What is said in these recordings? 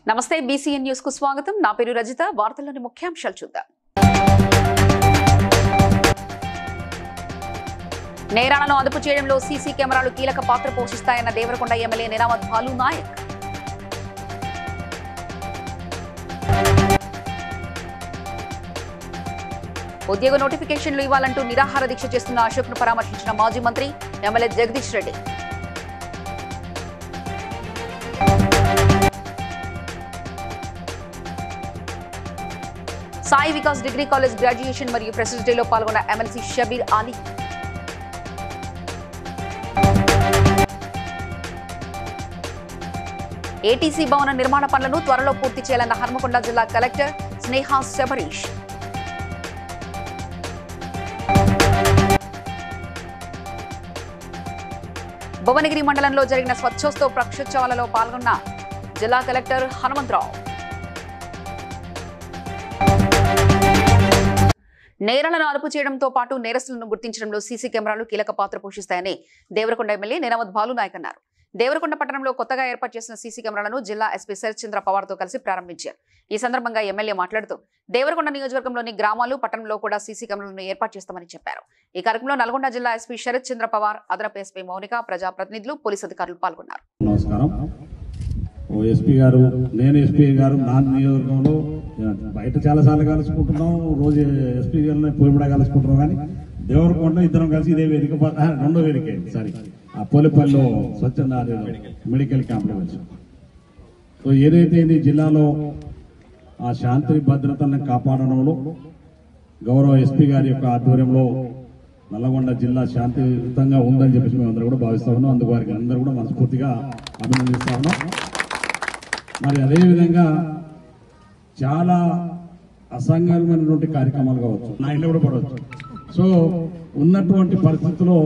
నమస్తే BCN news కు స్వాగతం. నా పేరు రజిత. వార్తల్లోని ముఖ్యాంశాలు చూద్దాం. నేరాలను అదుపు చేయడంలో సీసీ కెమెరాలు కీలక పాత్ర పోషిస్తాయన్న దేవరకొండ ఎమ్మెల్యే నినామత్ భాలు నాయక్. ఉద్యోగ నోటిఫికేషన్లు ఇవ్వాలంటూ నిరాహార దీక్ష చేస్తున్న అశోక్ ను పరామర్శించిన మాజీ మంత్రి MLA Jagadish Reddy. Sai Vikas degree college graduation మరియు ఫ్రెషర్స్ డేలో పాల్గొన్న ఎమ్మెల్సీ షబీర్ అలీ. ఏటీసీ భవన నిర్మాణ పనులను త్వరలో పూర్తి చేయాలన్న హన్మకొండ జిల్లా కలెక్టర్ స్నేహా శబరీష్. భువనగిరి మండలంలో జరిగిన స్వచ్ఛోత్సవ ప్రక్షోత్సవాలలో పాల్గొన్న జిల్లా కలెక్టర్ హనుమంతరావు. నేరాలను అదుపు చేయడంతో పాటు నేరస్తులను గుర్తించడంలో సీసీ కెమెరాలు కీలక పాత్ర పోషిస్తాయని దేవరకొండ ఎమ్మెల్యే నినామత్ భాలు నాయక్ అన్నారు. దేవరకొండ పట్టణంలో కొత్తగా ఏర్పాటు చేసిన సీసీ కెమెరాలను జిల్లా ఎస్పీ శరత్ చంద్ర పవార్తో కలిసి ప్రారంభించారు. ఈ సందర్భంగా ఎమ్మెల్యే మాట్లాడుతూ దేవరకొండ నియోజకవర్గంలోని గ్రామాలు పట్టణంలో కూడా సీసీ కెమెరాలను ఏర్పాటు చేస్తామని చెప్పారు. ఈ కార్యక్రమంలో నల్గొండ జిల్లా ఎస్పీ శరత్ చంద్ర పవార్, అదనపు ఎస్పీ మౌనిక, ప్రజాప్రతినిధులు, పోలీసు అధికారులు పాల్గొన్నారు. ఎస్పీ గారు, నేను ఎస్పీ గారు నా నియోజకవర్గంలో బయట చాలా సార్లు కలుసుకుంటున్నాం. రోజు ఎస్పీ గారిని పోలిపడ కలుసుకుంటున్నాం. కానీ దేవరకొండ ఇద్దరం కలిసి ఇదే వేదిక, రెండో వేదిక సారీ ఆ పోలిపల్లిలో స్వచ్ఛంద మెడికల్ క్యాంప్ వచ్చాం. సో ఏదైతే ఇది జిల్లాలో ఆ శాంతి భద్రతలను కాపాడడంలో గౌరవ ఎస్పీ గారి యొక్క ఆధ్వర్యంలో నల్లగొండ జిల్లా శాంతియుతంగా ఉందని చెప్పేసి మేము అందరూ కూడా భావిస్తా ఉన్నాం. అందుకు వారికి అందరూ కూడా మనస్ఫూర్తిగా అభినందిస్తా ఉన్నాం. మరి అదేవిధంగా చాలా అసంఘమైనటువంటి కార్యక్రమాలు కావచ్చు, నా ఇంట్లో కూడా పడవచ్చు. సో ఉన్నటువంటి పరిస్థితుల్లో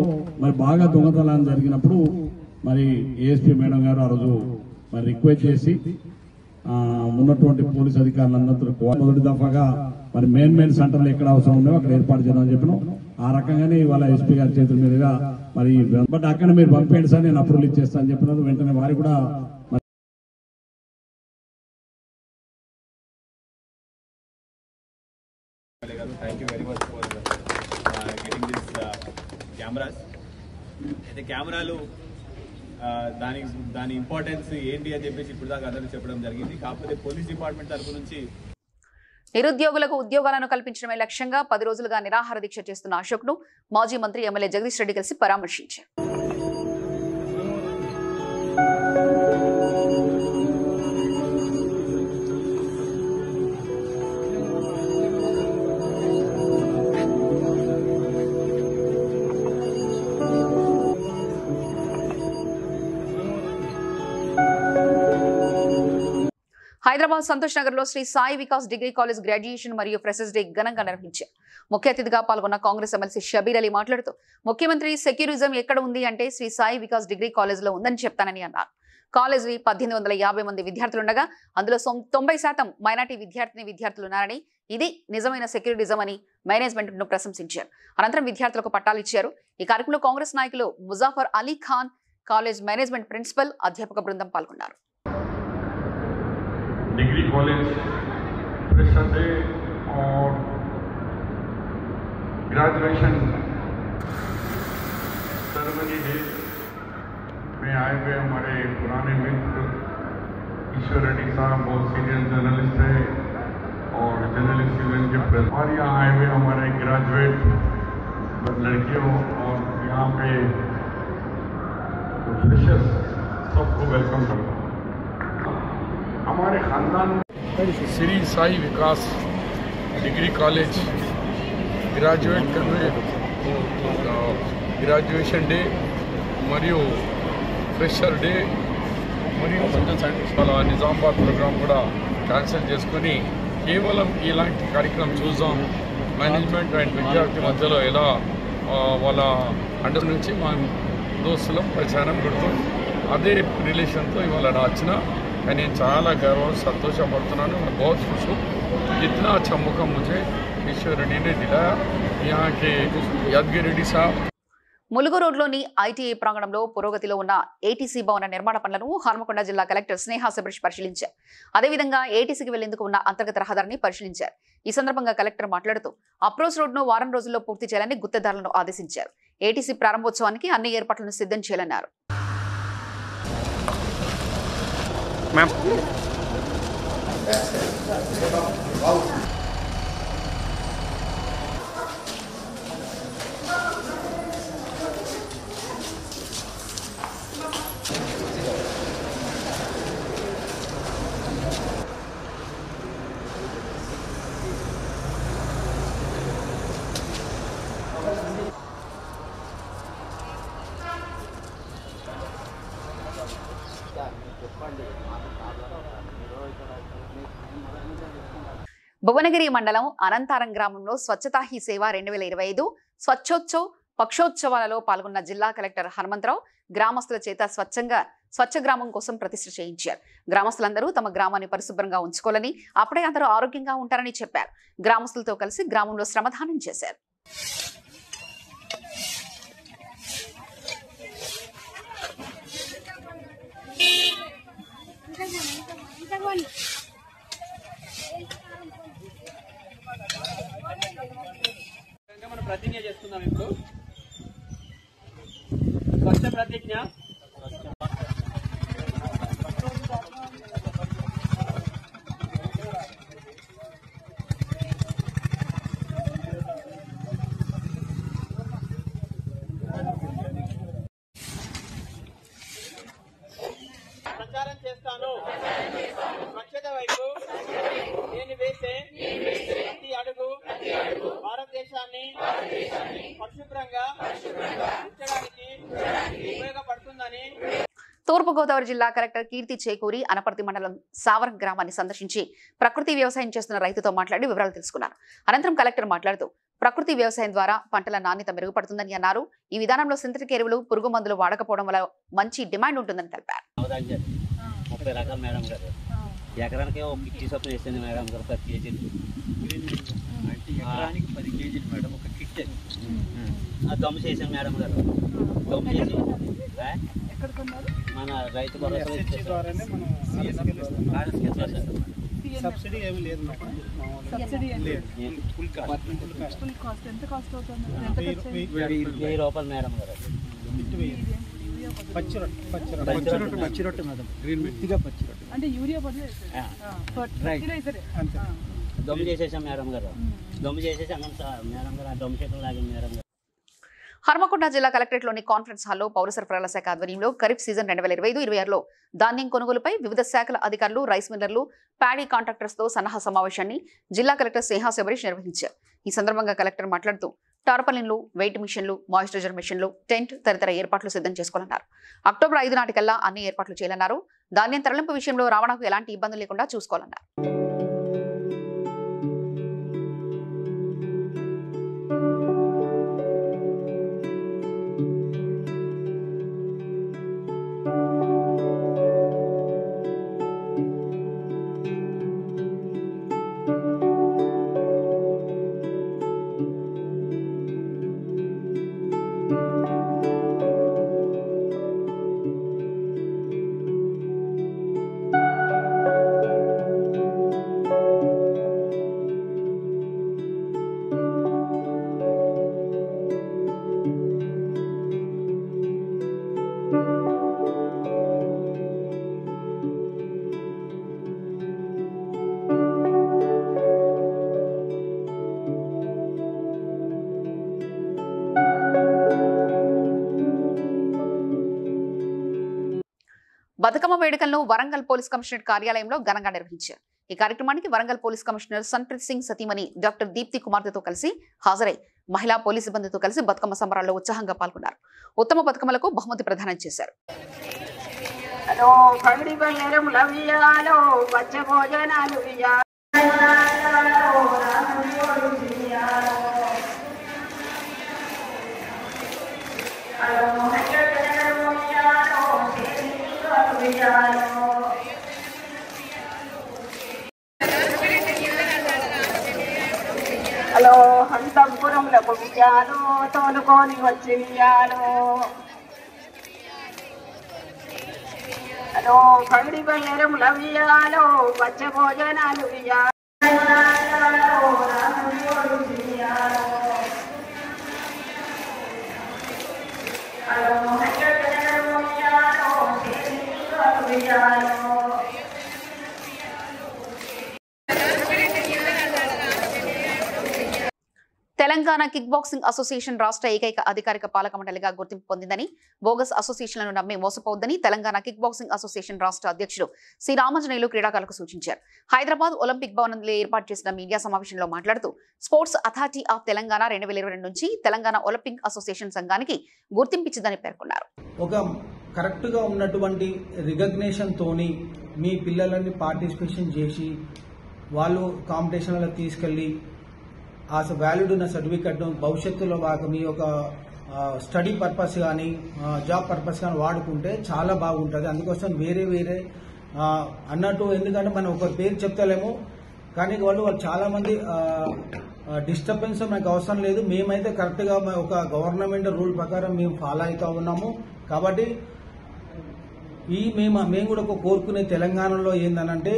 మరి బాగా దొంగతనాలు జరిగినప్పుడు మరి ఏఎస్పీ మేడం గారు ఆ రోజు మరి రిక్వెస్ట్ చేసి ఉన్నటువంటి పోలీస్ అధికారులందరూ మొదటి దఫాగా మరి మెయిన్ సెంటర్లు ఎక్కడ అవసరం ఉండేవో అక్కడ ఏర్పాటు చేద్దామని చెప్పినాం. ఆ రకంగానే ఇవాళ ఎస్పీ గారి చేతుల మీదుగా మరి బట్ అక్కడ మీరు పంపేయండి సార్, నేను అప్రూవల్ ఇచ్చేస్తాను అని చెప్పినారు. వెంటనే వారికి కూడా thank you very much for getting this cameras. అయితే కెమెరాలు దాని ఇంపార్టెన్స్ ఏంటి అని చెప్పేసి ఇప్పుడు దాకా అందరూ చెప్పడం జరిగింది. కాకపోతే పోలీస్ డిపార్ట్మెంట్ తరఫు నుంచి నిరుద్యోగులకు ఉద్యోగాలను కల్పించడమే లక్ష్యంగా 10 రోజులుగా నిరాహార దీక్ష చేస్తున్న అశోక్ ను మాజీ మంత్రి ఎమ్మెల్యే జగదీష్ రెడ్డి కలిసి పరామర్శించారు. హైదరాబాద్ సంతోష్ నగర్ లో Sri Sai Vikas degree college graduation మరియు ఫ్రెషర్స్ డే ఘనంగా నిర్వహించారు. ముఖ్య అతిథిగా పాల్గొన్న కాంగ్రెస్ ఎమ్మెల్సీ షబీర్ అలీ మాట్లాడుతూ ముఖ్యమంత్రి సెక్యూరిజం ఎక్కడ ఉంది అంటే శ్రీ సాయి వికాస్ డిగ్రీ కాలేజ్ లో ఉందని చెప్తానని అన్నారు. కాలేజ్ 1850 మంది విద్యార్థులుండగా అందులో 90% మైనార్టీ విద్యార్థులున్నారని, ఇది నిజమైన సెక్యూరిటిజం అని మేనేజ్మెంట్ ను ప్రశంసించారు. అనంతరం విద్యార్థులకు పట్టాలు ఇచ్చారు. ఈ కార్యక్రమంలో కాంగ్రెస్ నాయకులు Muzaffar Ali Khan, college management principal, అధ్యాపక బృందం పాల్గొన్నారు. डिग्री कॉलेज फ्रेशर डे और ग्रेजुएशन सेरेमनी डे में आए हुए हमारे पुराने मित्र ईश्वर रेड्डी साहब बहुत सीनियर जर्नलिस्ट है और जर्नलिस्ट यूनियन के प्रेसिडेंट, और यहाँ आए हुए हमारे ग्रेजुएट लड़कियों और यहाँ पे फ्रेशर्स सबको वेलकम करता हूँ. हमारे खानदान श्री साई विकास डिग्री कॉलेज ग्रेजुएशन डे మరియు ఫ్రెషర్ డే మరియు వాళ్ళ నిజామాబాద్ ప్రోగ్రాం కూడా క్యాన్సిల్ చేసుకొని కేవలం ఇలాంటి కార్యక్రమం చూద్దాం, మేనేజ్మెంట్ అండ్ విద్యార్థి మధ్యలో ఎలా వాళ్ళ అండర్ నుంచి మా దోస్తులం ప్రచారం పెడుతూ అదే రిలేషన్తో ఇవాళ వచ్చిన నేను చాలా గర్వం సంతోషపడుతున్నాను. मैं बहुत खुश हूँ. इतना अच्छा मौका मुझे ईश्वर रेड्डी ने दिलाया. यहाँ के यादगिरी रेड्डी साहब ములుగు రోడ్లోని ఐటీఐ ప్రాంగణంలో పురోగతిలో ఉన్న ఏటీసీ భవన నిర్మాణ పనులను హన్మకొండ జిల్లా కలెక్టర్ స్నేహ శబరీష్ పరిశీలించారు. అదేవిధంగా ఏటీసీకి వెళ్లేందుకు ఉన్న అంతర్గత రహదారిని పరిశీలించారు. ఈ సందర్భంగా కలెక్టర్ మాట్లాడుతూ అప్రోచ్ రోడ్ను వారం రోజుల్లో పూర్తి చేయాలని గుత్తేదారులను ఆదేశించారు. ఏటీసీ ప్రారంభోత్సవానికి అన్ని ఏర్పాట్లను సిద్ధం చేయాలన్నారు. భువనగిరి మండలం అనంతారం గ్రామంలో స్వచ్ఛతా హీ సేవ 2025 స్వచ్ఛోత్సవ్ పక్షోత్సవాలలో పాల్గొన్న జిల్లా కలెక్టర్ హనుమంతరావు గ్రామస్తుల చేత స్వచ్ఛ గ్రామం కోసం ప్రతిష్ఠ చేయించారు. గ్రామస్తులందరూ తమ గ్రామాన్ని పరిశుభ్రంగా ఉంచుకోవాలని, అప్పుడే అందరూ ఆరోగ్యంగా ఉంటారని చెప్పారు. గ్రామస్తులతో కలిసి గ్రామంలో శ్రమదానం చేశారు. మనం ప్రతిజ్ఞ చేస్తున్నాం. ఇప్పుడు స్వచ్ఛ ప్రతిజ్ఞ. ప్రచారం చేస్తాను. స్వచ్ఛత వైపు నేను వేసే ప్రతి అడుగు భారతదేశాన్ని పరిశుభ్రంగా ఉంచడానికి ఉపయోగపడుతుందని. తూర్పుగోదావరి జిల్లా కలెక్టర్ కీర్తి చేకూరి అనపర్తి మండలం సావరం గ్రామాన్ని సందర్శించి ప్రకృతి వ్యవసాయం చేస్తున్న రైతుతో మాట్లాడి వివరాలు తెలుసుకున్నారు. అనంతరం కలెక్టర్ మాట్లాడుతూ ప్రకృతి వ్యవసాయం ద్వారా పంటల నాణ్యత మెరుగుపడుతుందని అన్నారు. ఈ విధానంలో సింథటిక్ ఎరువులు, పురుగు మందులు వాడకపోవడం వల్ల మంచి డిమాండ్ ఉంటుందని తెలిపారు. 30 రకాలు మేడం గారు, ఎకరానికి 50 చొప్పున వేసింది మేడం గారు. 10 కేజీలు ఎకరానికి 10 కేజీలు మేడం ఒక కిట్. దమ్ము చేసాను మేడం గారు. దమ్ము చేసి మన రైతు సబ్సిడీ ఏమి లేదు. ₹1000 మేడం గారు. పచ్చి రొట్టె మేడం. అంటే యూరియా దమ్ము చేసేసాం మేడం గారు. దమ్ము చేసేసి అన్నం మేడం గారు. ఆ దమ్ము చెట్లు లాగింది మేడం గారు. హన్మకొండ జిల్లా కలెక్టరేట్లోని కాన్ఫరెన్స్ హాల్లో పౌర సరఫరాల శాఖ ఆధ్వర్యంలో ఖరీఫ్ సీజన్ 2025-26లో ధాన్యం కొనుగోలుపై వివిధ శాఖల అధికారులు, రైస్ మిల్లర్లు, ప్యాడీ కాంట్రాక్టర్స్తో సన్నాహ సమావేశాన్ని జిల్లా కలెక్టర్ స్నేహ శబరీష్ నిర్వహించారు. ఈ సందర్భంగా కలెక్టర్ మాట్లాడుతూ టార్పలిన్లు, వెయిట్ మిషన్లు, మాయిశ్చరైజర్ మిషన్లు, టెంట్ తదితర ఏర్పాట్లు సిద్ధం చేసుకోవాలన్నారు. అక్టోబర్ 5 నాటికల్లా అన్ని ఏర్పాట్లు చేయాలన్నారు. ధాన్యం తరలింపు విషయంలో రవాణాకు ఎలాంటి ఇబ్బందులు లేకుండా చూసుకోవాలన్నారు. బతుకమ్మ వేడుకలను వరంగల్ పోలీస్ కమిషనర్ కార్యాలయంలో ఘనంగా నిర్వహించారు. ఈ కార్యక్రమానికి వరంగల్ పోలీస్ కమిషనర్ సన్ప్రీత్ సింగ్ సతీమణి డాక్టర్ దీప్తి కుమార్తెతో కలిసి హాజరై మహిళా పోలీసు సిబ్బందితో కలిసి బతుకమ్మ సంబరాల్లో ఉత్సాహంగా పాల్గొన్నారు. ఉత్తమ బతుకమ్మలకు బహుమతి ప్రదానం చేశారు. హలో హంతంపురం గ్రామములకు విజయాలు తోలుకొని వచ్చి విజయాలు అదో పగిడి బయ్యరముల విజయాలు వచ్చే భోజనాలు విజయాలు తెలంగాణ కిక్ బాక్సింగ్ అసోసియేషన్ రాష్ట్ర ఏకైక అధికారిక పాలక మండలిగా గుర్తింపు పొందిందని, బోగస్ అసోసియేషన్లను నమ్మి మోసపోవద్దని తెలంగాణ కిక్ బాక్సింగ్ అసోసియేషన్ రాష్ట్ర అధ్యక్షుడు సి రామాంజనేయులు క్రీడాకారులకు సూచించారు. హైదరాబాద్ ఒలింపిక్ భవనంలో ఏర్పాటు చేసిన మీడియా సమావేశంలో మాట్లాడుతూ స్పోర్ట్స్ అథారిటీ ఆఫ్ తెలంగాణ 2022 నుంచి తెలంగాణ ఒలింపిక్ అసోసియేషన్ సంఘానికి గుర్తింపిచ్చిందని పేర్కొన్నారు. ఒక కరెక్ట్ గా ఉన్నటువంటి రికగ్నేషన్ తోని మీ పిల్లలని పార్టిసిపేషన్ చేసి వాళ్ళు కాంపిటీషన్లకు తీసుకెళ్లి ఆ వ్యాలిడ్ ఉన్న సర్టిఫికెట్ భవిష్యత్తులో మీ యొక్క స్టడీ పర్పస్ కానీ జాబ్ పర్పస్ కానీ వాడుకుంటే చాలా బాగుంటుంది. అందుకోసం వేరే వేరే అన్నట్టు, ఎందుకంటే మనం ఒకరి పేరు చెప్తలేము కానీ వాళ్ళు చాలా మంది డిస్టర్బెన్స్ మనకు అవసరం లేదు. మేమైతే కరెక్ట్ గా ఒక గవర్నమెంట్ రూల్ ప్రకారం మేము ఫాలో అవుతా ఉన్నాము. కాబట్టి మేము కూడా ఒక కోరుకునే తెలంగాణలో ఏందనంటే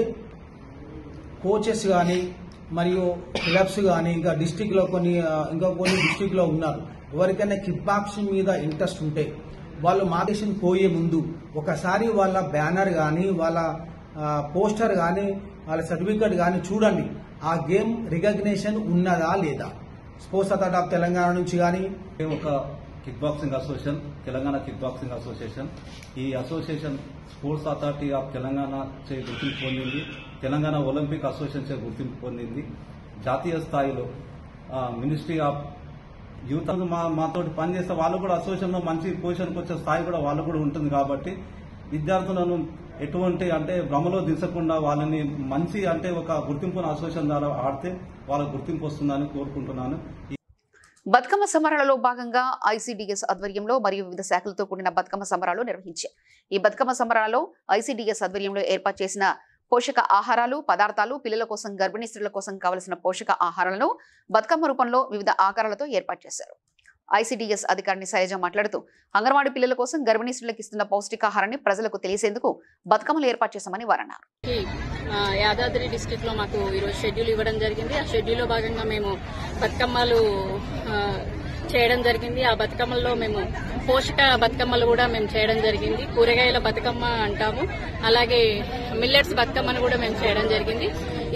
కోచెస్ కానీ మరియు క్లబ్స్ కానీ ఇంకా డిస్టిక్లో కొన్ని డిస్టిక్లో ఉన్నారు. ఎవరికైనా కిక్ బాక్సింగ్ మీద ఇంట్రెస్ట్ ఉంటే వాళ్ళు మార్గదర్శనం పోయే ముందు ఒకసారి వాళ్ళ బ్యానర్ కానీ వాళ్ళ పోస్టర్ కానీ వాళ్ళ సర్టిఫికెట్ కానీ చూడండి. ఆ గేమ్ రికగ్నేషన్ ఉన్నదా లేదా. స్పోర్ట్స్ అథారిటీ ఆఫ్ తెలంగాణ నుంచి కానీ ఒక kick boxing association, Telangana kick boxing association. ఈ association sports authority of Telangana చే గుర్తింపు పొందింది. తెలంగాణ ఒలింపిక్ అసోసియేషన్ చే గుర్తింపు పొందింది. జాతీయ స్థాయిలో మినిస్ట్రీ ఆఫ్ యూత్ మాతోటి పనిచేస్తే వాళ్ళు కూడా అసోసియేషన్లో మంచి పొజిషన్కి వచ్చే స్థాయి కూడా వాళ్ళు కూడా ఉంటుంది. కాబట్టి విద్యార్థులను ఎటువంటి అంటే భ్రమలో దించకుండా వాళ్ళని మంచి అంటే ఒక గుర్తింపును అసోసియేషన్ ద్వారా ఆడితే వాళ్ళకు గుర్తింపు వస్తుందని కోరుకుంటున్నాను. బతుకమ్మ సంబరాలలో భాగంగా ఐసీడీఎస్ ఆధ్వర్యంలో మరియు వివిధ శాఖలతో కూడిన బతుకమ్మ సంబరాలు నిర్వహించారు. ఈ బతుకమ్మ సంబరాలలో ఐసీడీఎస్ ఆధ్వర్యంలో ఏర్పాటు చేసిన పోషక ఆహారాలు, పదార్థాలు, పిల్లల కోసం, గర్భిణీ స్త్రీల కోసం కావలసిన పోషక ఆహారాలను బతుకమ్మ రూపంలో వివిధ ఆకారాలతో ఏర్పాటు చేశారు. ఐసీడీఎస్ అధికారిని శైలజ మాట్లాడుతూ అంగన్వాడీ పిల్లల కోసం, గర్భిణీ స్త్రీలకు ఇస్తున్న పౌష్టికాహారాన్ని ప్రజలకు తెలిసేందుకు బతుకమ్మలు ఏర్పాటు చేశామని వారు అన్నారు. యాదాద్రి డిస్ట్రిక్ట్ లో మాకు ఈరోజు షెడ్యూల్ ఇవ్వడం జరిగింది. ఆ షెడ్యూల్ లో భాగంగా మేము బతుకమ్మలు చేయడం జరిగింది. ఆ బతుకమ్మల్లో మేము పోషక బతుకమ్మలు కూడా మేము చేయడం జరిగింది. కూరగాయల బతుకమ్మ అంటాము, అలాగే మిల్లెట్స్ బతుకమ్మను కూడా మేము చేయడం జరిగింది.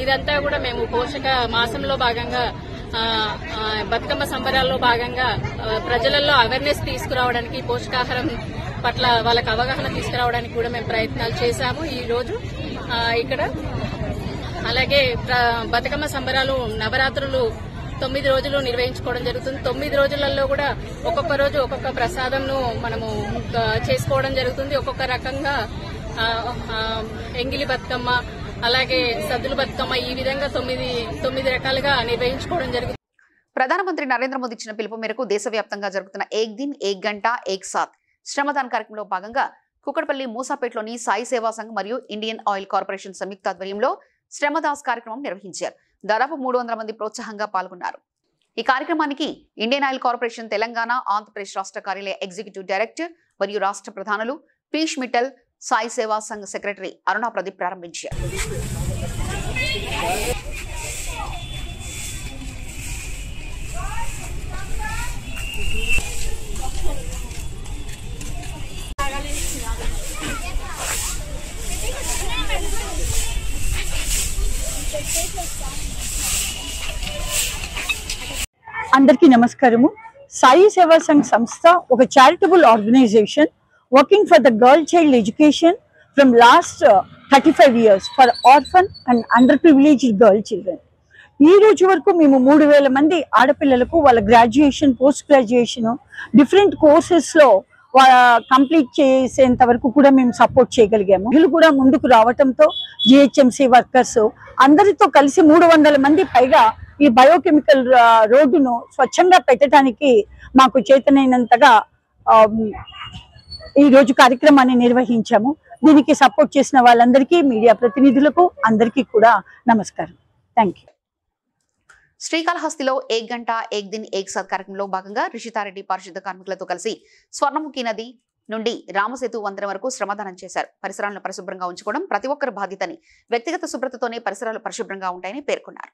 ఇదంతా కూడా మేము పోషక మాసంలో భాగంగా బతుకమ్మ సంబరాల్లో భాగంగా ప్రజలలో అవేర్నెస్ తీసుకురావడానికి, పోషకాహారం పట్ల వాళ్ళకి అవగాహన తీసుకురావడానికి కూడా మేము ప్రయత్నాలు చేశాము ఈ రోజు ఇక్కడ. అలాగే బతుకమ్మ సంబరాలు నవరాత్రులు 9 రోజులు నిర్వహించుకోవడం జరుగుతుంది. 9 రోజులలో కూడా ఒక్కొక్క రోజు ఒక్కొక్క ప్రసాదంను మనము చేసుకోవడం జరుగుతుంది. ఒక్కొక్క రకంగా ఎంగిలి బతుకమ్మ, అలాగే సద్దుల బతుకమ్మ, ఈ విధంగా 9 రకాలుగా నిర్వహించుకోవడం జరుగుతుంది. ప్రధానమంత్రి నరేంద్ర మోదీ ఇచ్చిన పిలుపు మేరకు దేశవ్యాప్తంగా జరుగుతున్న ఏక్ దిన్ ఏక్ గంట ఏక్ సాత్ శ్రమదాన్ కార్యక్రమంలో భాగంగా కుకట్పల్లి మూసాపేటలోని సాయి సేవా సంఘ్ మరియు ఇండియన్ ఆయిల్ కార్పొరేషన్ సంయుక్త ఆధ్వర్యంలో శ్రమదాస్ కార్యక్రమం నిర్వహించారు. దాదాపు 300 మంది ప్రోత్సాహంగా పాల్గొన్నారు. ఈ కార్యక్రమానికి Indian oil corporation Telangana, Andhra Pradesh రాష్ట్ర కార్యాలయ ఎగ్జిక్యూటివ్ డైరెక్టర్ మరియు రాష్ట్ర ప్రధానులు పీయూష్ మిట్టల్, సాయి సేవా సంఘ్ సెక్రటరీ అరుణా ప్రదీప్ ప్రారంభించారు. అందరికీ నమస్కారము. సాయి సేవా సంఘ్ సంస్థ ఒక charitable organisation working for the girl child education from last 35 years for orphan and underprivileged girl children. ఈ రోజు వరకు మేము 3000 మంది ఆడపిల్లలకు వాళ్ళ గ్రాడ్యుయేషన్, పోస్ట్ గ్రాడ్యుయేషన్, డిఫరెంట్ కోర్సెస్లో కంప్లీట్ చేసేంత వరకు కూడా మేము సపోర్ట్ చేయగలిగాము. వీళ్ళు కూడా ముందుకు రావడంతో జిహెచ్ఎంసీ వర్కర్స్ అందరితో కలిసి 300 మంది పైగా ఈ బయోకెమికల్ రోడ్డును స్వచ్ఛంగా పెట్టడానికి మాకు చేతనైనంతగా ఈ రోజు కార్యక్రమాన్ని నిర్వహించాము. దీనికి సపోర్ట్ చేసిన వాళ్ళందరికీ, మీడియా ప్రతినిధులకు అందరికీ కూడా నమస్కారం. Thank you. శ్రీకాళహస్తిలో ఏక్ గంట ఏక్ దిన్ ఏక్ సాత్ కార్యక్రమంలో భాగంగా రిషితారెడ్డి పారిశుద్ధ కార్మికులతో కలిసి స్వర్ణముఖి నది నుండి రామసేతు వంతెన వరకు శ్రమదానం చేశారు. పరిసరాలను పరిశుభ్రంగా ఉంచుకోవడం ప్రతి ఒక్కరి బాధ్యతని, వ్యక్తిగత శుభ్రతతోనే పరిసరాలు పరిశుభ్రంగా ఉంటాయని పేర్కొన్నారు.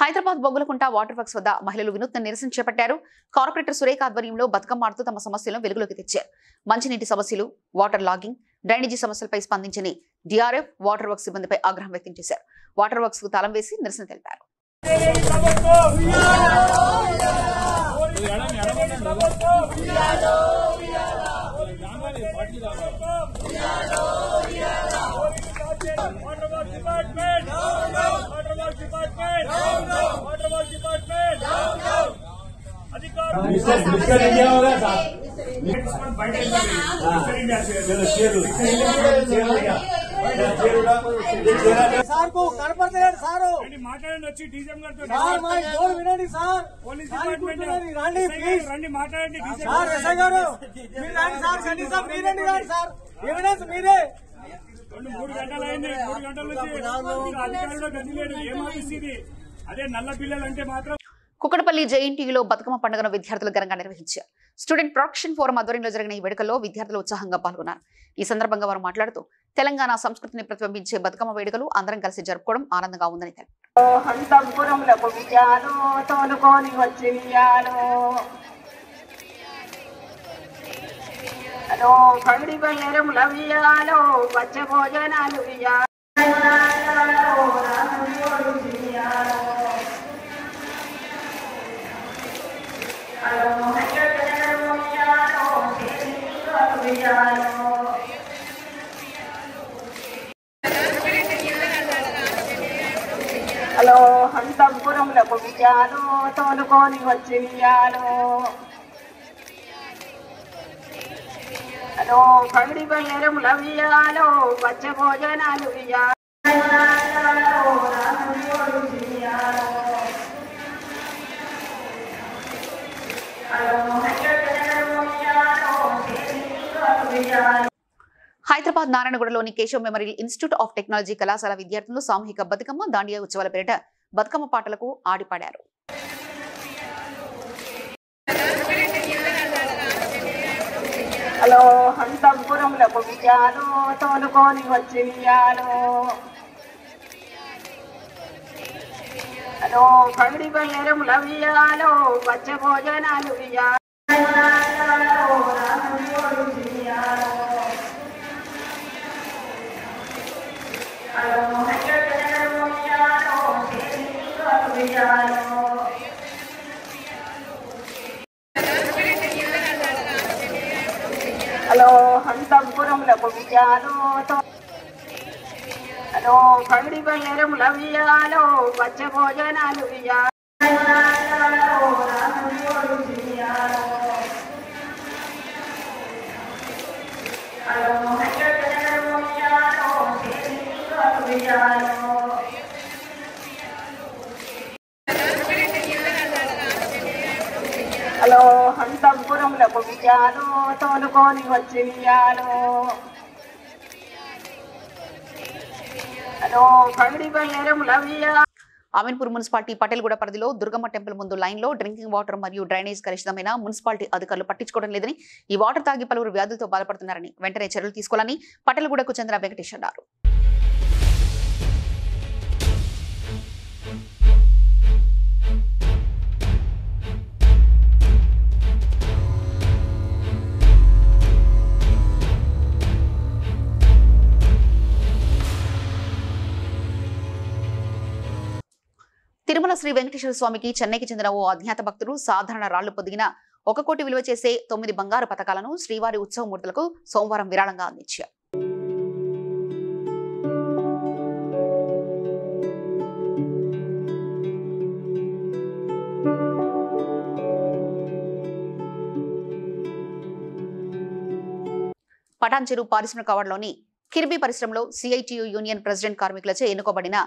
హైదరాబాద్ బొగ్గులకుంట వాటర్ వర్క్స్ వద్ద మహిళలు వినూత్న నిరసన చేపట్టారు. కార్పొరేటర్ సురేఖ ఆధ్వర్యంలో బతుకమ్మ ఆడుతూ తమ సమస్యలను వెలుగులోకి తెచ్చారు. మంచినీటి సమస్యలు, వాటర్ లాగింగ్, డ్రైనేజీ సమస్యలపై స్పందించని డిఆర్ఎఫ్, వాటర్ వర్క్స్ సిబ్బందిపై ఆగ్రహం వ్యక్తం చేశారు. వాటర్ వర్క్స్ కు తాళం వేసి నిరసన తెలిపారు. సార్ కు కనపడలేదు సార్ మాట్లాడండి వచ్చి డీజీఎం గారితో వినండి సార్ పోలీస్ డిపార్ట్మెంట్ రండి ప్లీజ్ రండి మాట్లాడండి సార్ ఎస్ఐ గారు మీరు రండి సార్ సండి సార్ మీరండి రండి సార్ ఎవిడెన్స్ మీరే 3 గంటలు అయింది 3 గంటల నుంచి అధికారులు గతి లేదు ఏమాపిస్తుంది అదే నల్ల పిల్లలు అంటే మాత్రం. కుక్కడపల్లి జేఎన్టీయూలో బతుకమ్మ పండుగను విద్యార్థులు ఘనంగా నిర్వహించారు. స్టూడెంట్ ప్రొడక్షన్ ఫోరం ఆధ్వర్యంలో జరిగిన ఈ వేడుకల్లో విద్యార్థులు ఉత్సాహంగా పాల్గొన్నారు. ఈ సందర్భంగా వారు మాట్లాడుతూ తెలంగాణ సంస్కృతిని ప్రతిబింబించే బతుకమ్మ వేడుకలు అందరం కలిసి జరుపుకోవడం ఆనందంగా ఉందని హలో హంతంపురములకు విజయాలు తోలుకొని వచ్చి విజయాలు హలో పగిడి బయ్యరముల విజయాలు పచ్చ భోజనాలు విజయాలు హైదరాబాద్ నారాయణగూడలోని Keshav memorial institute of technology కళాశాల విద్యార్థులు సామూహిక బతుకమ్మ దాండియా ఉత్సవాల పేరిట బతుకమ్మ పాటలకు ఆడిపాడారు. హలో హంతంపురములకు విజయాలు తోలుకొని వచ్చి విజయాలు హలో పగిడి బయ్యరముల విజయాలు పచ్చ భోజనాలు విజయాలు హలో హంతంపురములకు విజయాలు హలో పగిడి బయ్యరముల విజయాలు పచ్చ భోజనాలు విజయాలు హలో హంతంపురములకు విజయాలు తోలుకొని వచ్చి విజయాలు హలో పగిడి బయ్యరముల విజయాలు. అమీన్పూర్ మున్సిపాలిటీ పటేల్గూడ పరిధిలో దుర్గమ్మ టెంపుల్ ముందు లైన్ లో డ్రింకింగ్ వాటర్ మరియు డ్రైనేజ్ కలుషితమైన మున్సిపాలిటీ అధికారులు పట్టించుకోవడం లేదని, ఈ వాటర్ తాగి పలువురు వ్యాధులతో బాధపడుతున్నారని వెంటనే చర్యలు తీసుకోవాలని పటేల్గూడకు చెందిన వెంకటేష్ అన్నారు. తిరుమల శ్రీ వెంకటేశ్వర స్వామికి చెన్నైకి చెందిన ఓ అజ్ఞాత భక్తులు సాధారణ రాళ్లు పొదిగిన 1 కోటి విలువ చేసే 9 బంగారు పతకాలను శ్రీవారి ఉత్సవమూర్తులకు సోమవారం విరాళంగా అందించారు. పటాన్చెరు పారిశ్రామిక వాడలోని కిర్బీ పరిశ్రమలో సిఐటియు యూనియన్ ప్రెసిడెంట్ కార్మికులచే ఎన్నుకోబడిన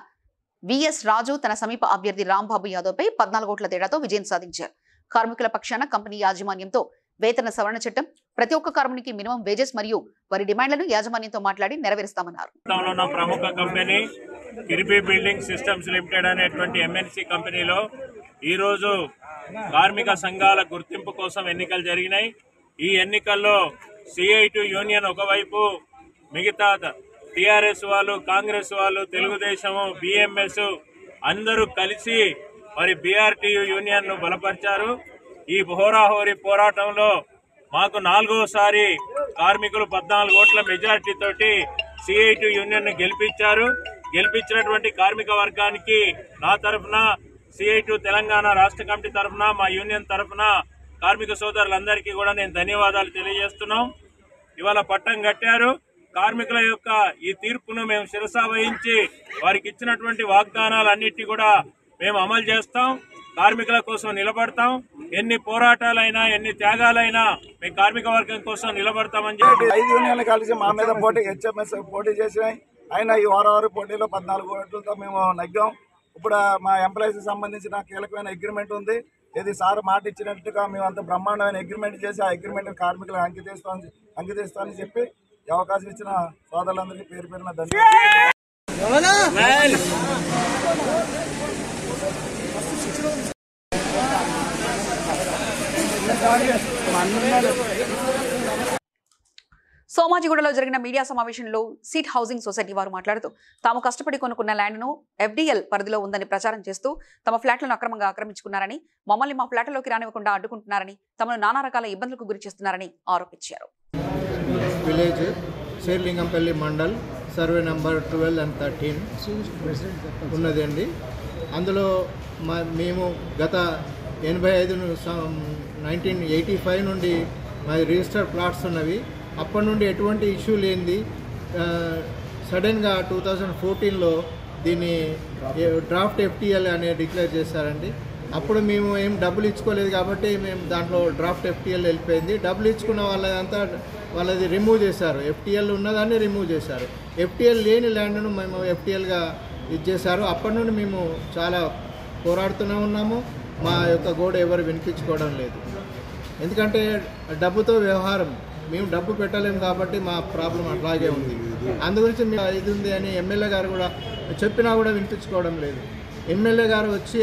విఎస్ రాజు తన సమీప అభ్యర్థి రాంబాబు యాదవ్పై 14 ఓట్ల తేడాతో విజయం సాధించారు. కార్మికుల పక్షాన కంపెనీ యాజమాన్యంతో వేతన సవరణ చట్టం, ప్రతి ఒక్క కార్మికునికి మినిమం వేజెస్ మరియు వారి డిమాండ్లను యాజమాన్యంతో మాట్లాడి నెరవేరుస్తామన్నారు. ప్రముఖ company Kirby building systems limited అనేటువంటి ఎంఎన్సి కంపెనీలో ఈరోజు కార్మిక సంఘాల గుర్తింపు కోసం ఎన్నికలు జరిగినాయి. ఈ ఎన్నికల్లో సిఐటి యూనియన్ ఒకవైపు, మిగతా టిఆర్ఎస్ వాళ్ళు, కాంగ్రెస్ వాళ్ళు, తెలుగుదేశము, బిఎంఎస్ అందరూ కలిసి మరి బిఆర్టీయు యూనియన్ ను బలపరిచారు. ఈ హోరాహోరీ పోరాటంలో మాకు 4వసారి కార్మికులు 14 ఓట్ల మెజారిటీ తోటి సిఐటి యూనియన్ ను గెలిపించారు. గెలిపించినటువంటి కార్మిక వర్గానికి నా తరఫున, సిఐటి తెలంగాణ రాష్ట్ర కమిటీ తరఫున, మా యూనియన్ తరఫున కార్మిక సోదరులందరికీ కూడా నేను ధన్యవాదాలు తెలియజేస్తున్నాం. ఇవాళ పట్టం కట్టారు. కార్మికుల యొక్క ఈ తీర్పును మేము శిరసా వహించి వారికి ఇచ్చినటువంటి వాగ్దానాలన్నిటి కూడా మేము అమలు చేస్తాం. కార్మికుల కోసం నిలబడతాం. ఎన్ని పోరాటాలైనా, ఎన్ని త్యాగాలైనా మేము కార్మిక వర్గం కోసం నిలబడతామని చెప్పి 5 యూనియన్లు కలిసి మా మీద హెచ్ఎంఎస్ పోటీ చేసినాయి. అయినా ఈ వారావారి పోటీలో 14 ఓట్లతో మేము నగ్గాం. ఇప్పుడు మా ఎంప్లాయీస్ సంబంధించిన కీలకమైన అగ్రిమెంట్ ఉంది. ఇది సార్ మాట ఇచ్చినట్టుగా మేము అంత బ్రహ్మాండమైన అగ్రిమెంట్ చేసి ఆ అగ్రిమెంట్ కార్మికులకు అంకితేస్తామని చెప్పి ఈ అవకాశం ఇచ్చిన సోదరులందరికీ పేరు పేరున ధన్యవాదాలు. సోమాజిగూడలో జరిగిన మీడియా సమావేశంలో సీట్ హౌసింగ్ సొసైటీ వారు మాట్లాడుతూ తాము కష్టపడి కొనుక్కున్న ల్యాండ్ను FDL పరిధిలో ఉందని ప్రచారం చేస్తూ తమ ఫ్లాట్లను అక్రమంగా ఆక్రమించుకున్నారని, మమ్మల్ని మా ఫ్లాట్లలోకి రానివ్వకుండా అడ్డుకుంటున్నారని, తమను నానా రకాల ఇబ్బందులకు గురి చేస్తున్నారని ఆరోపించారు. Village Serilingampally mandal survey number 12 and 13 ఉన్నదండి. అందులో మేము గత 1985 నుండి మా రిజిస్టర్డ్ ప్లాట్స్ ఉన్నవి. అప్పటి నుండి ఎటువంటి ఇష్యూ లేనిది సడన్గా 2014లో దీన్ని డ్రాఫ్ట్ FTL అనే డిక్లేర్ చేశారండి. అప్పుడు మేము ఏం డబ్బులు ఇచ్చుకోలేదు కాబట్టి మేము దాంట్లో డ్రాఫ్ట్ FTL వెళ్ళిపోయింది. డబ్బులు ఇచ్చుకున్న వాళ్ళంతా వాళ్ళది రిమూవ్ చేశారు. FTL ఉన్నదాన్ని రిమూవ్ చేశారు. FTL లేని ల్యాండ్ను మేము FTLగా ఇచ్చేశారు. అప్పటి నుండి మేము చాలా పోరాడుతూనే ఉన్నాము. మా యొక్క గోడ ఎవరు వినిపించుకోవడం లేదు. ఎందుకంటే డబ్బుతో వ్యవహారం, మేము డబ్బు పెట్టలేము కాబట్టి మా ప్రాబ్లం అట్లాగే ఉంది. అందుగురించి ఇది ఉంది అని ఎమ్మెల్యే గారు కూడా చెప్పినా కూడా వినిపించుకోవడం లేదు. ఎమ్మెల్యే గారు వచ్చి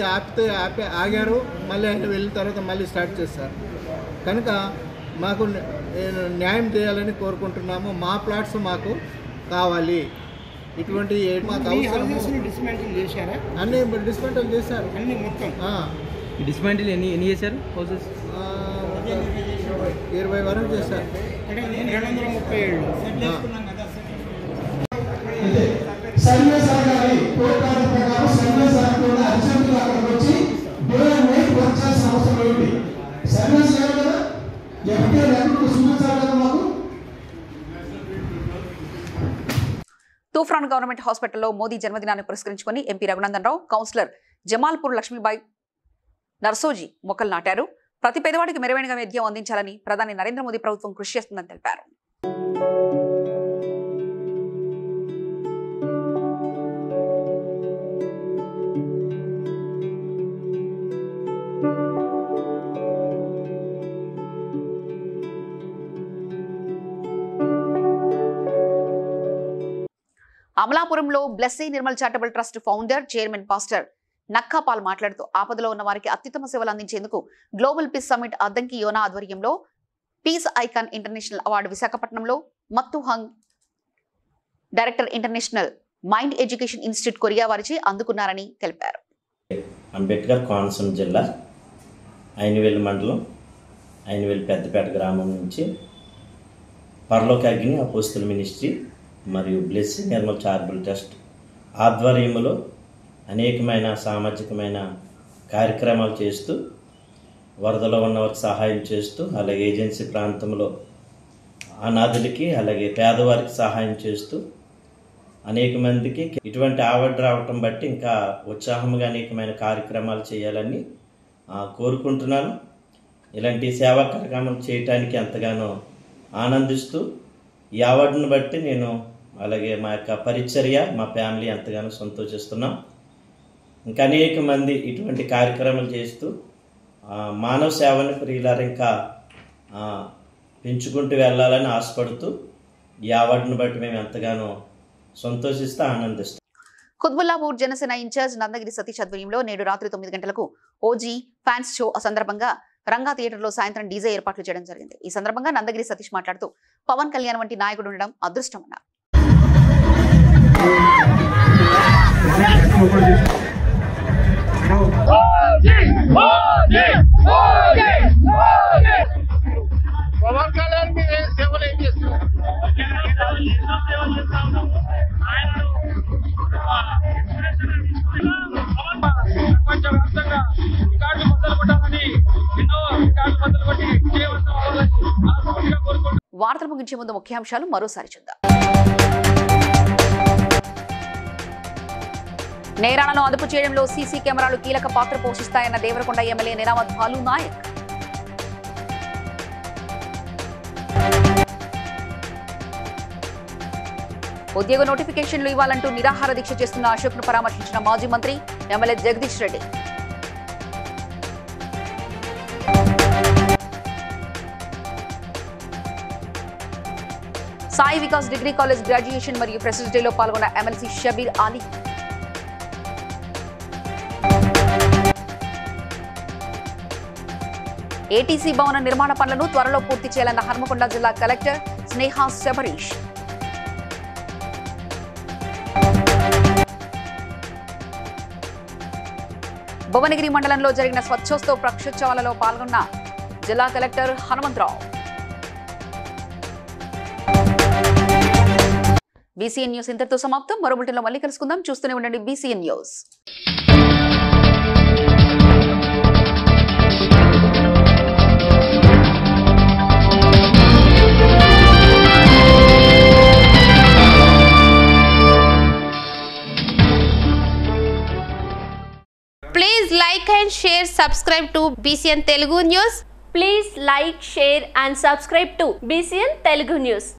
ఆగారు, మళ్ళీ ఆయన వెళ్ళిన తర్వాత మళ్ళీ స్టార్ట్ చేస్తారు. కనుక మాకు న్యాయం చేయాలని కోరుకుంటున్నాము. మా ప్లాట్స్ మాకు కావాలి. ఇటువంటి మాకు అవసరం. అన్ని డిస్మెంటల్ చేశారు. డిస్మెంటల్ ఎన్ని చేశారు? హౌసెస్ 20 వరకు చేశారు. 2 తూఫాన్ గవర్నమెంట్ హాస్పిటల్లో మోదీ జన్మదినాన్ని పురస్కరించుకుని ఎంపీ రఘునందన్ రావు, కౌన్సిలర్ జమాల్పూర్ లక్ష్మీబాయి నర్సోజీ మొక్కలు నాటారు. ప్రతి పేదవాడికి మెరుగైన వైద్యం అందించాలని ప్రధాని నరేంద్ర మోదీ ప్రభుత్వం కృషి చేస్తుందని తెలిపారు. అమలాపురంలో Blessy Nirmal charitable trust founder, chairman pastor Nakkapal మాట్లాడుతూ ఆపదలో ఉన్న వారికి అత్యుత్తమ సేవలు అందించేందుకు గ్లోబల్ పీస్ సమ్మిట్ అద్దంకి యోనా ఆధ్వర్యంలో పీస్ ఐకాన్ ఇంటర్నేషనల్ అవార్డు విశాఖపట్నంలో మత్తు హంగ్ director international mind education institute Korea వారిచే అందుకున్నారని తెలిపారు. అంబేద్కర్ కోనసీమ జిల్లా ఐనవేలు మండలం ఐనవేలు పెద్దపేట గ్రామం నుంచి పరలోక అగ్ని అపోస్తల మినిస్ట్రీ మరియు బ్లెస్సీ నిర్మల్ చారిటబుల్ ట్రస్ట్ ఆధ్వర్యంలో అనేకమైన సామాజికమైన కార్యక్రమాలు చేస్తూ, వరదలో ఉన్నవారికి సహాయం చేస్తూ, అలాగే ఏజెన్సీ ప్రాంతంలో అనాథులకి అలాగే పేదవారికి సహాయం చేస్తూ అనేక మందికి ఇటువంటి అవార్డు రావటం బట్టి ఇంకా ఉత్సాహంగా అనేకమైన కార్యక్రమాలు చేయాలని కోరుకుంటున్నాను. ఇలాంటి సేవా కార్యక్రమాలు చేయటానికి ఎంతగానో ఆనందిస్తూ ఈ అవార్డును బట్టి నేను అలాగే మా యొక్క పరిచర్య మా ఫ్యామిలీ ఎంతగానో సంతోషిస్తున్నాం. ఇంకా అనేక మంది ఇటువంటి కార్యక్రమాలు చేస్తూ మానవ సేవను ప్రియులారు ఇంకా పెంచుకుంటూ వెళ్ళాలని ఆశపడుతూ ఈ అవార్డును బట్టి మేము ఎంతగానో సంతోషిస్తూ ఆనందిస్తాం. కుత్బుల్లాపూర్ జనసేన ఇన్ఛార్జ్ నందగిరి సతీష్ ఆధ్వర్యంలో నేడు రాత్రి 9 గంటలకు ఓజీ ఫ్యాన్స్ షో సందర్భంగా రంగా థియేటర్లో సాయంత్రం డీజే ఏర్పాట్లు చేయడం జరిగింది. ఈ సందర్భంగా నందగిరి సతీష్ మాట్లాడుతూ పవన్ కళ్యాణ్ వంటి నాయకుడు ఉండడం అదృష్టమన్నారు. పవన్ కళ్యాణ్ మీరు సేవలు ఏం చేస్తున్నారు? ప్రపంచవ్యాప్తంగా రికార్డులు మొదలు కొట్టాలని ఎన్నో రికార్డులు మొదలు కొట్టి విజయవంతం అవ్వాలని మనస్ఫూర్తిగా కోరుకుంటున్నాను. వార్తలు ముగించే ముందు ముఖ్యాంశాలు మరోసారి చూద్దాం. నేరాలను అదుపు చేయడంలో సీసీ కెమెరాలు కీలక పాత్ర పోషిస్తాయన్న దేవరకొండ ఎమ్మెల్యే నిరామత్ భాలు నాయక్. ఉద్యోగ నోటిఫికేషన్లు ఇవ్వాలంటూ నిరాహార దీక్ష చేస్తున్న అశోక్ను పరామర్శించిన మాజీ మంత్రి MLA Jagadish Reddy. Sai Vikas degree college graduation మరియు ఫ్రెషర్స్ డేలో పాల్గొన్న ఎమ్మెల్సీ షబీర్ అలీ. ఏటీసీ భవన నిర్మాణ పనులను త్వరలో పూర్తి చేయాలన్న హన్మకొండ జిల్లా కలెక్టర్ స్నేహా శబరీష్. భువనగిరి మండలంలో జరిగిన స్వచ్ఛోత్సవ ప్రక్షోత్సవాలలో పాల్గొన్న జిల్లా కలెక్టర్ హనుమంతరావు. బీసీఎన్ న్యూస్ ఇంతటితో సమాప్తం. మరో బులెటిన్లో మళ్ళీ కలుసుకుందాం. చూస్తూనే ఉండండి BCN news. Please like and share, subscribe to BCN Telugu News. Please like, share and subscribe to BCN Telugu News.